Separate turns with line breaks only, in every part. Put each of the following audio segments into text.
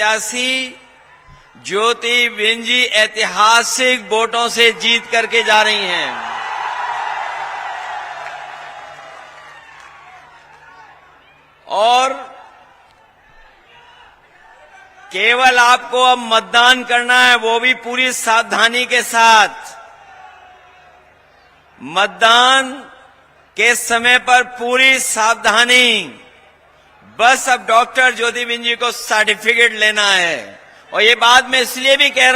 प्रत्याशी ज्योति बेन जी ऐतिहासिक वोटों से जीत करके जा रही हैं। और केवल आपको अब मतदान करना है, वो भी पूरी सावधानी के साथ। मतदान के समय पर पूरी सावधानी। बस अब डॉक्टर ज्योति बेन जी को सर्टिफिकेट लेना है। और ये बात मैं इसलिए भी कह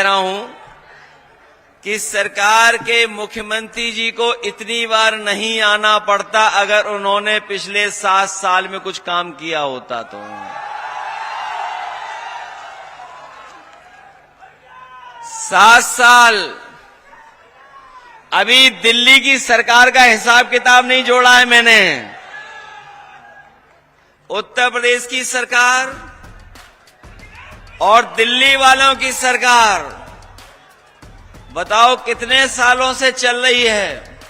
रहा हूं, कि सरकार के मुख्यमंत्री जी को इतनी बार नहीं आना पड़ता अगर उन्होंने पिछले 7 साल में कुछ काम किया होता तो। 7 साल। अभी दिल्ली की सरकार का हिसाब किताब नहीं जोड़ा है मैंने। उत्तर प्रदेश की सरकार और दिल्ली वालों की सरकार, बताओ कितने सालों से चल रही है।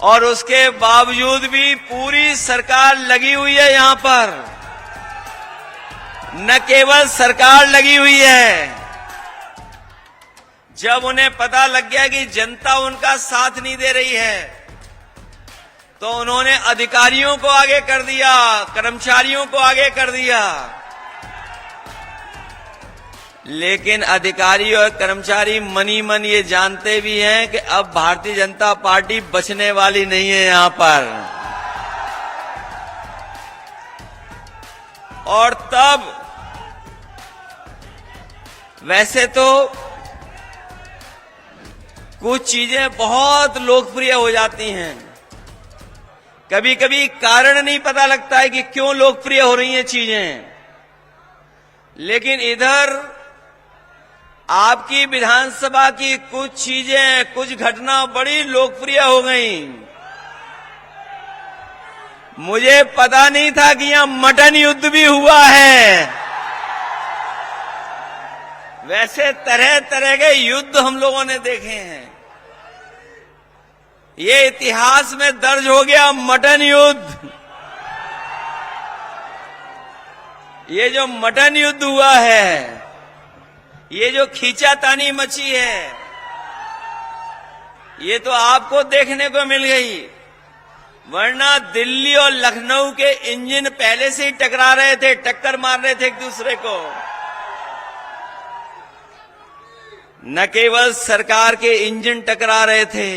और उसके बावजूद भी पूरी सरकार लगी हुई है यहां पर। न केवल सरकार लगी हुई है, जब उन्हें पता लग गया कि जनता उनका साथ नहीं दे रही है, तो उन्होंने अधिकारियों को आगे कर दिया, कर्मचारियों को आगे कर दिया। लेकिन अधिकारी और कर्मचारी मनी मन ये जानते भी हैं कि अब भारतीय जनता पार्टी बचने वाली नहीं है यहां पर। और तब वैसे तो कुछ चीजें बहुत लोकप्रिय हो जाती हैं, कभी कभी कारण नहीं पता लगता है कि क्यों लोकप्रिय हो रही हैं चीजें। लेकिन इधर आपकी विधानसभा की कुछ चीजें, कुछ घटना बड़ी लोकप्रिय हो गईं। मुझे पता नहीं था कि यहां मटन युद्ध भी हुआ है। वैसे तरह तरह के युद्ध हम लोगों ने देखे हैं। ये इतिहास में दर्ज हो गया मटन युद्ध। ये जो मटन युद्ध हुआ है, ये जो खींचातानी मची है, ये तो आपको देखने को मिल गई। वरना दिल्ली और लखनऊ के इंजन पहले से ही टकरा रहे थे, टक्कर मार रहे थे एक दूसरे को। न केवल सरकार के इंजन टकरा रहे थे,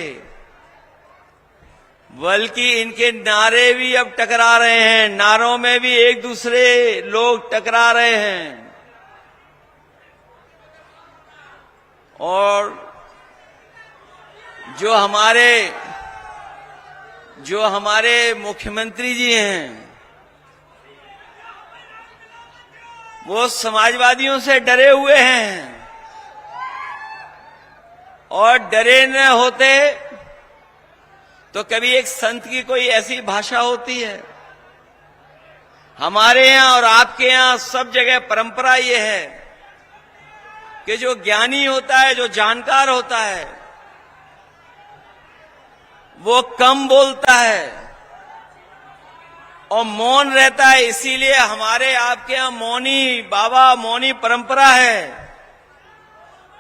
बल्कि इनके नारे भी अब टकरा रहे हैं। नारों में भी एक दूसरे लोग टकरा रहे हैं। और जो हमारे मुख्यमंत्री जी हैं, वो समाजवादियों से डरे हुए हैं। और डरे न होते तो कभी एक संत की कोई ऐसी भाषा होती है। हमारे यहां और आपके यहां सब जगह परंपरा ये है कि जो ज्ञानी होता है, जो जानकार होता है, वो कम बोलता है और मौन रहता है। इसीलिए हमारे आपके यहां मौनी बाबा, मौनी परंपरा है।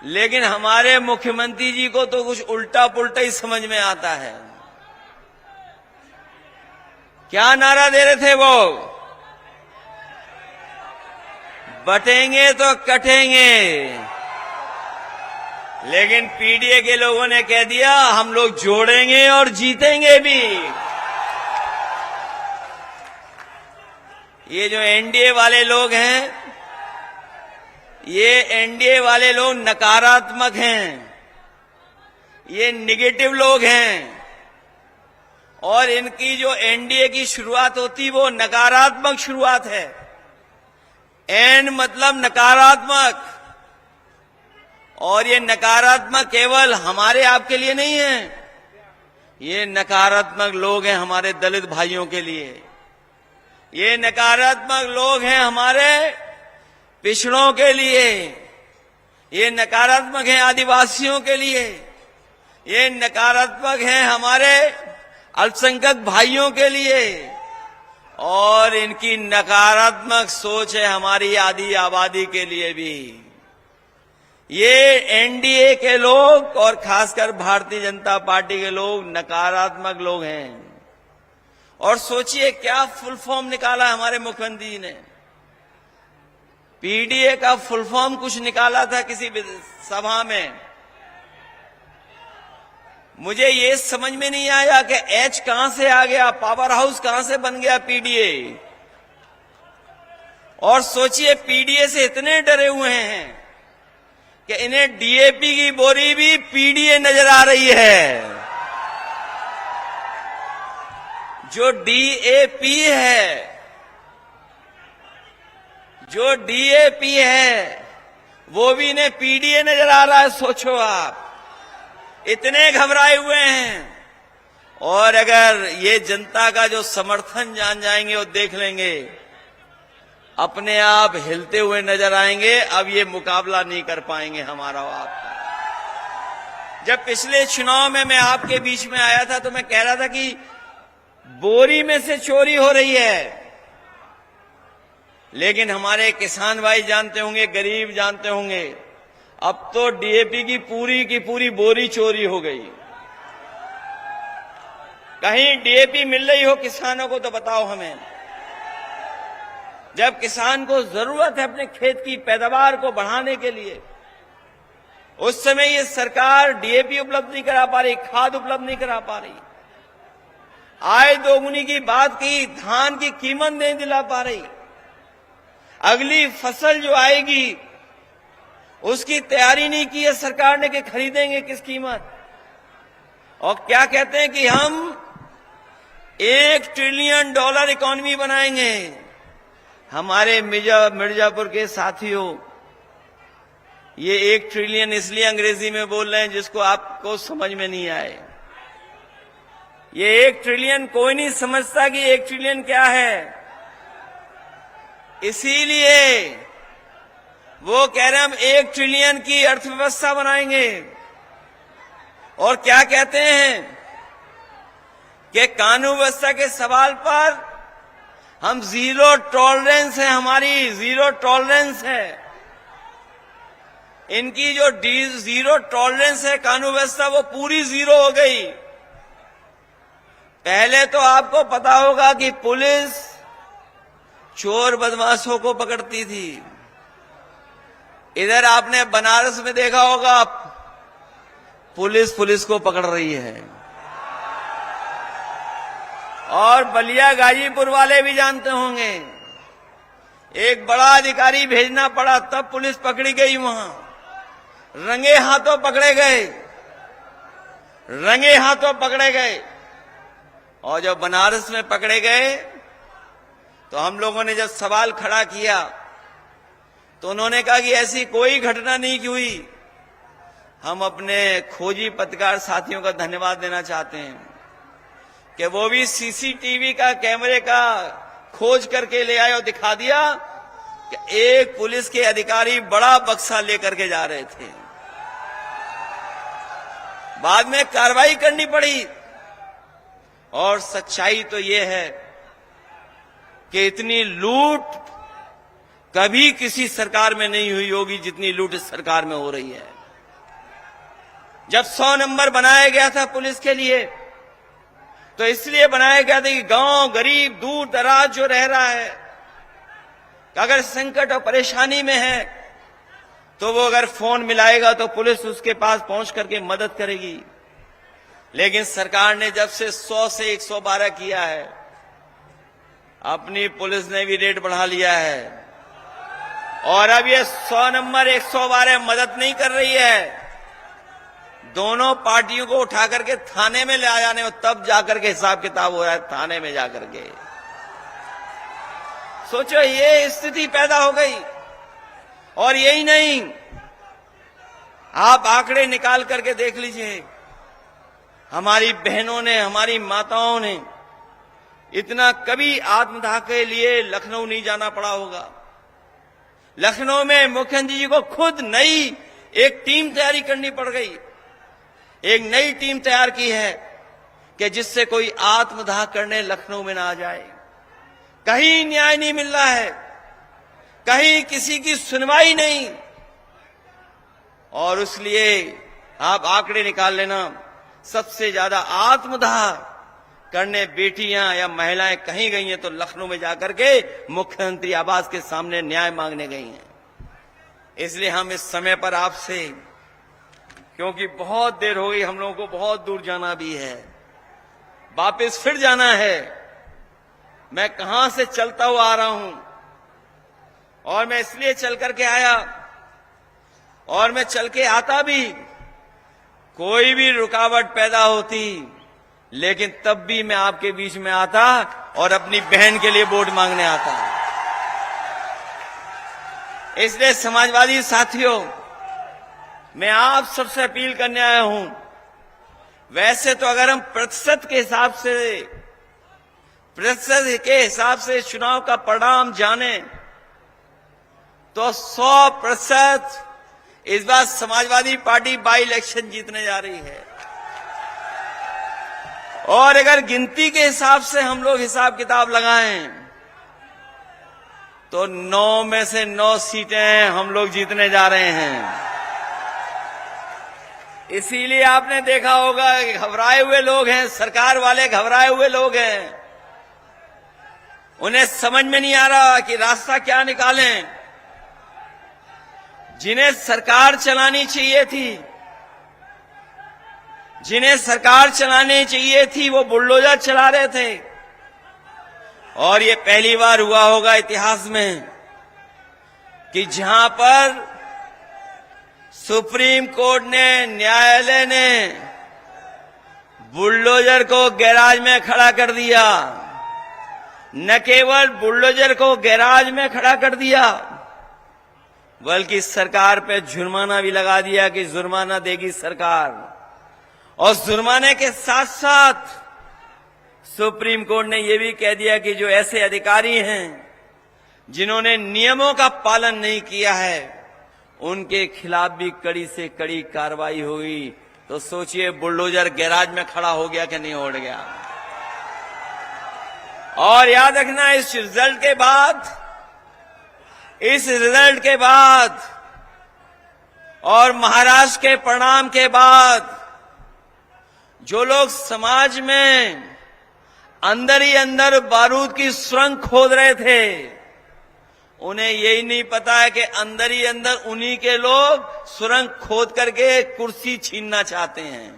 लेकिन हमारे मुख्यमंत्री जी को तो कुछ उल्टा पुल्टा ही समझ में आता है। क्या नारा दे रहे थे वो? बटेंगे तो कटेंगे। लेकिन पीडीए के लोगों ने कह दिया हम लोग जोड़ेंगे और जीतेंगे भी। ये जो एनडीए वाले लोग हैं, ये एनडीए वाले लोग नकारात्मक हैं, ये नेगेटिव लोग हैं। और इनकी जो एनडीए की शुरुआत होती वो नकारात्मक शुरुआत है। एन मतलब नकारात्मक। और ये नकारात्मक केवल हमारे आपके लिए नहीं है, ये नकारात्मक लोग हैं हमारे दलित भाइयों के लिए। ये नकारात्मक लोग हैं हमारे पिछड़ों के लिए। ये नकारात्मक हैं आदिवासियों के लिए। ये नकारात्मक हैं हमारे अल्पसंख्यक भाइयों के लिए। और इनकी नकारात्मक सोच है हमारी आधी आबादी के लिए भी। ये एनडीए के लोग और खासकर भारतीय जनता पार्टी के लोग नकारात्मक लोग हैं। और सोचिए क्या फुल फॉर्म निकाला हमारे मुख्यमंत्री जी ने। पीडीए का फुल फॉर्म कुछ निकाला था किसी सभा में। मुझे ये समझ में नहीं आया कि एच कहां से आ गया, पावर हाउस कहां से बन गया पीडीए। और सोचिए पीडीए से इतने डरे हुए हैं कि इन्हें डीएपी की बोरी भी पीडीए नजर आ रही है। जो डीएपी है वो भी इन्हें पीडीए नजर आ रहा है। सोचो आप, इतने घबराए हुए हैं। और अगर ये जनता का जो समर्थन जान जाएंगे और देख लेंगे, अपने आप हिलते हुए नजर आएंगे। अब ये मुकाबला नहीं कर पाएंगे हमारा और आपका। जब पिछले चुनाव में मैं आपके बीच में आया था तो मैं कह रहा था कि बोरी में से चोरी हो रही है, लेकिन हमारे किसान भाई जानते होंगे, गरीब जानते होंगे, अब तो डीएपी की पूरी बोरी चोरी हो गई। कहीं डीएपी मिल रही हो किसानों को तो बताओ हमें। जब किसान को जरूरत है अपने खेत की पैदावार को बढ़ाने के लिए, उस समय ये सरकार डीएपी उपलब्ध नहीं करा पा रही, खाद उपलब्ध नहीं करा पा रही, आय दोगुनी की बात की, धान की कीमत नहीं दिला पा रही, अगली फसल जो आएगी उसकी तैयारी नहीं की है सरकार ने कि खरीदेंगे किस कीमत। और क्या कहते हैं कि हम $1 ट्रिलियन इकोनॉमी बनाएंगे। हमारे मिर्जापुर के साथियों, ये 1 ट्रिलियन इसलिए अंग्रेजी में बोल रहे हैं जिसको आपको समझ में नहीं आए। ये 1 ट्रिलियन कोई नहीं समझता कि 1 ट्रिलियन क्या है। इसीलिए वो कह रहे हैं हम 1 ट्रिलियन की अर्थव्यवस्था बनाएंगे। और क्या कहते हैं कि कानून व्यवस्था के सवाल पर हम जीरो टॉलरेंस है, हमारी जीरो टॉलरेंस है। इनकी जो जीरो टॉलरेंस है कानून व्यवस्था, वो पूरी जीरो हो गई। पहले तो आपको पता होगा कि पुलिस चोर बदमाशों को पकड़ती थी। इधर आपने बनारस में देखा होगा पुलिस को पकड़ रही है। और बलिया गाजीपुर वाले भी जानते होंगे, एक बड़ा अधिकारी भेजना पड़ा तब पुलिस पकड़ी गई। वहां रंगे हाथों पकड़े गए। और जब बनारस में पकड़े गए तो हम लोगों ने जब सवाल खड़ा किया तो उन्होंने कहा कि ऐसी कोई घटना नहीं हुई। हम अपने खोजी पत्रकार साथियों का धन्यवाद देना चाहते हैं कि वो भी सीसीटीवी का कैमरे का खोज करके ले आए और दिखा दिया कि एक पुलिस के अधिकारी बड़ा बक्सा लेकर के जा रहे थे। बाद में कार्रवाई करनी पड़ी। और सच्चाई तो ये है कि इतनी लूट कभी किसी सरकार में नहीं हुई होगी जितनी लूट इस सरकार में हो रही है। जब 100 नंबर बनाया गया था पुलिस के लिए तो इसलिए बनाया गया था कि गांव गरीब दूर दराज जो रह रहा है, अगर संकट और परेशानी में है तो वो अगर फोन मिलाएगा तो पुलिस उसके पास पहुंच करके मदद करेगी। लेकिन सरकार ने जब से 100 से 112 किया है, अपनी पुलिस ने भी रेट बढ़ा लिया है। और अब ये 100 नंबर 112 मदद नहीं कर रही है, दोनों पार्टियों को उठा करके थाने में ले आ जाने और तब जाकर के हिसाब किताब हो रहा है थाने में जाकर के। सोचो ये स्थिति पैदा हो गई। और यही नहीं, आप आंकड़े निकाल करके देख लीजिए, हमारी बहनों ने, हमारी माताओं ने इतना कभी आत्मदाह के लिए लखनऊ नहीं जाना पड़ा होगा। लखनऊ में मुख्यमंत्री जी को खुद नई एक टीम तैयारी करनी पड़ गई। एक नई टीम तैयार की है कि जिससे कोई आत्मदाह करने लखनऊ में ना आ जाए। कहीं न्याय नहीं मिल रहा है, कहीं किसी की सुनवाई नहीं। और इसलिए आप आंकड़े निकाल लेना, सबसे ज्यादा आत्मदाह करने बेटियां या महिलाएं कहीं गई हैं तो लखनऊ में जाकर के मुख्यमंत्री आवास के सामने न्याय मांगने गई हैं। इसलिए हम इस समय पर आपसे, क्योंकि बहुत देर हो गई, हम लोगों को बहुत दूर जाना भी है, वापस फिर जाना है। मैं कहां से चलता हुआ आ रहा हूं और मैं इसलिए चल करके आया, और मैं चल के आता भी, कोई भी रुकावट पैदा होती, लेकिन तब भी मैं आपके बीच में आता और अपनी बहन के लिए वोट मांगने आता। इसलिए समाजवादी साथियों, मैं आप सबसे अपील करने आया हूं। वैसे तो अगर हम प्रतिशत के हिसाब से चुनाव का परिणाम जाने तो 100% इस बार समाजवादी पार्टी बाई इलेक्शन जीतने जा रही है। और अगर गिनती के हिसाब से हम लोग हिसाब किताब लगाएं तो 9 में से 9 सीटें हम लोग जीतने जा रहे हैं। इसीलिए आपने देखा होगा कि घबराए हुए लोग हैं, सरकार वाले घबराए हुए लोग हैं। उन्हें समझ में नहीं आ रहा कि रास्ता क्या निकालें। जिन्हें सरकार चलानी चाहिए थी, जिन्हें सरकार चलानी चाहिए थी, वो बुलडोजर चला रहे थे। और ये पहली बार हुआ होगा इतिहास में कि जहां पर सुप्रीम कोर्ट ने, न्यायालय ने बुलडोजर को गैराज में खड़ा कर दिया। न केवल बुलडोजर को गैराज में खड़ा कर दिया, बल्कि सरकार पे जुर्माना भी लगा दिया कि जुर्माना देगी सरकार। और जुर्माने के साथ साथ सुप्रीम कोर्ट ने यह भी कह दिया कि जो ऐसे अधिकारी हैं जिन्होंने नियमों का पालन नहीं किया है, उनके खिलाफ भी कड़ी से कड़ी कार्रवाई होगी। तो सोचिए, बुलडोजर गैराज में खड़ा हो गया कि नहीं हो गया। और याद रखना, इस रिजल्ट के बाद और महाराष्ट्र के परिणाम के बाद जो लोग समाज में अंदर ही अंदर बारूद की सुरंग खोद रहे थे, उन्हें यही नहीं पता है कि अंदर ही अंदर उन्हीं के लोग सुरंग खोद करके कुर्सी छीनना चाहते हैं।